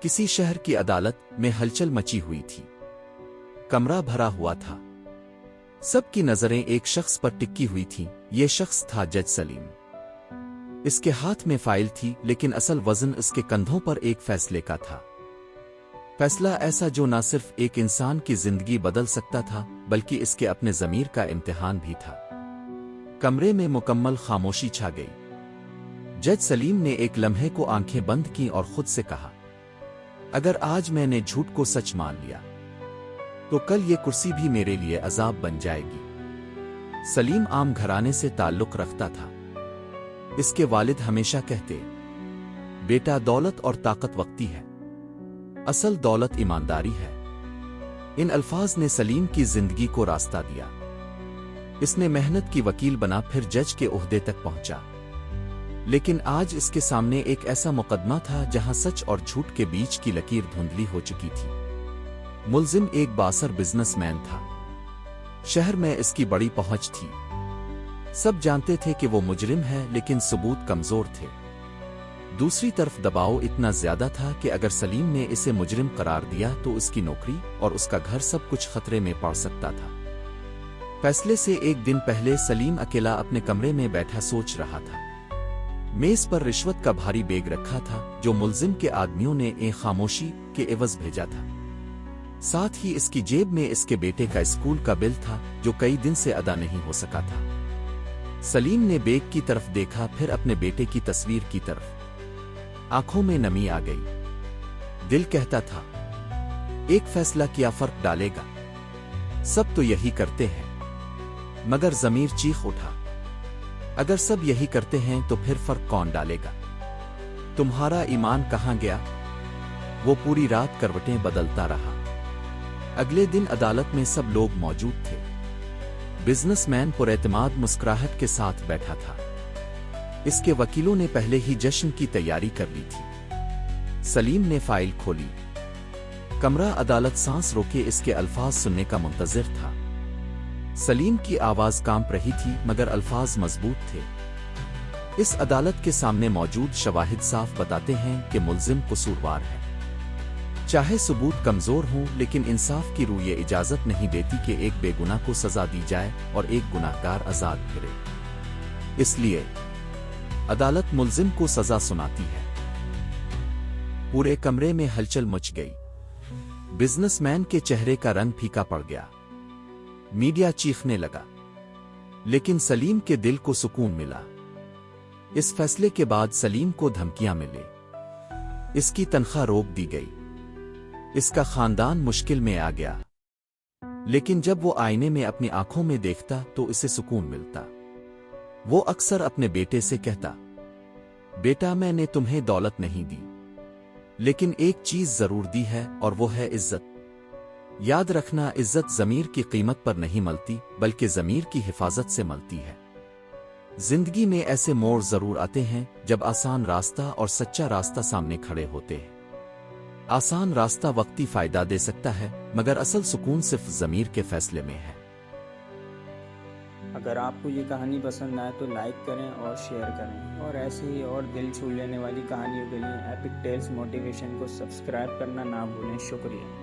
किसी शहर की अदालत में हलचल मची हुई थी। कमरा भरा हुआ था। सबकी नजरें एक शख्स पर टिकी हुई थीं। ये शख्स था जज सलीम। इसके हाथ में फाइल थी, लेकिन असल वजन इसके कंधों पर एक फैसले का था। फैसला ऐसा जो न सिर्फ एक इंसान की जिंदगी बदल सकता था, बल्कि इसके अपने ज़मीर का इम्तिहान भी था। कमरे में मुकम्मल खामोशी छा गई। जज सलीम ने एक लम्हे को आंखें बंद की और खुद से कहा, अगर आज मैंने झूठ को सच मान लिया तो कल ये कुर्सी भी मेरे लिए अजाब बन जाएगी। सलीम आम घराने से ताल्लुक रखता था। इसके वालिद हमेशा कहते, बेटा दौलत और ताकत वक्ती है, असल दौलत ईमानदारी है। इन अल्फाज ने सलीम की जिंदगी को रास्ता दिया। इसने मेहनत की वकील बना, फिर जज के ओहदे तक पहुंचा। लेकिन आज इसके सामने एक ऐसा मुकदमा था जहां सच और झूठ के बीच की लकीर धुंधली हो चुकी थी। मुल्जिम एक बासर बिजनेसमैन था। शहर में इसकी बड़ी पहुंच थी। सब जानते थे कि वो मुजरिम है, लेकिन सबूत कमजोर थे। दूसरी तरफ दबाव इतना ज्यादा था कि अगर सलीम ने इसे मुजरिम करार दिया तो उसकी नौकरी और उसका घर सब कुछ खतरे में पड़ सकता था। फैसले से एक दिन पहले सलीम अकेला अपने कमरे में बैठा सोच रहा था। मेज पर रिश्वत का भारी बैग रखा था, जो मुल्जिम के आदमियों ने एक खामोशी के एवज भेजा था। साथ ही इसकी जेब में इसके बेटे का स्कूल का बिल था, जो कई दिन से अदा नहीं हो सका था। सलीम ने बैग की तरफ देखा, फिर अपने बेटे की तस्वीर की तरफ। आंखों में नमी आ गई। दिल कहता था, एक फैसला क्या फर्क डालेगा, सब तो यही करते हैं। मगर ज़मीर चीख उठा, अगर सब यही करते हैं तो फिर फर्क कौन डालेगा? तुम्हारा ईमान कहां गया? वो पूरी रात करवटें बदलता रहा। अगले दिन अदालत में सब लोग मौजूद थे। बिजनेसमैन पुरएतमाद मुस्कुराहट के साथ बैठा था। इसके वकीलों ने पहले ही जश्न की तैयारी कर ली थी। सलीम ने फाइल खोली। कमरा अदालत सांस रोके इसके अल्फाज सुनने का मुंतजिर था। सलीम की आवाज कांप रही थी, मगर अल्फाज मजबूत थे। इस अदालत के सामने मौजूद शवाहिद साफ बताते हैं कि मुल्जिम कसूरवार है। चाहे सबूत कमजोर हों, लेकिन इंसाफ की रूह ये इजाजत नहीं देती कि एक बेगुनाह को सजा दी जाए और एक गुनाहगार आजाद फिरे। इसलिए अदालत मुल्जिम को सजा सुनाती है। पूरे कमरे में हलचल मच गई। बिजनेसमैन के चेहरे का रंग फीका पड़ गया। मीडिया चीखने लगा, लेकिन सलीम के दिल को सुकून मिला। इस फैसले के बाद सलीम को धमकियां मिले। इसकी तनख्वाह रोक दी गई। इसका खानदान मुश्किल में आ गया। लेकिन जब वो आईने में अपनी आंखों में देखता तो इसे सुकून मिलता। वो अक्सर अपने बेटे से कहता, बेटा मैंने तुम्हें दौलत नहीं दी, लेकिन एक चीज जरूर दी है, और वो है इज्जत। याद रखना, इज्जत ज़मीर की कीमत पर नहीं मिलती, बल्कि ज़मीर की हिफाजत से मिलती है। जिंदगी में ऐसे मोड़ जरूर आते हैं जब आसान रास्ता और सच्चा रास्ता सामने खड़े होते हैं। आसान रास्ता वक्ती फायदा दे सकता है, मगर असल सुकून सिर्फ ज़मीर के फैसले में है। अगर आपको ये कहानी पसंद आए तो लाइक करें और शेयर करें, और ऐसे ही और दिल छू लेने वाली कहानियों के लिए एपिक टेल्स मोटिवेशन को सब्सक्राइब करना ना भूलें। शुक्रिया।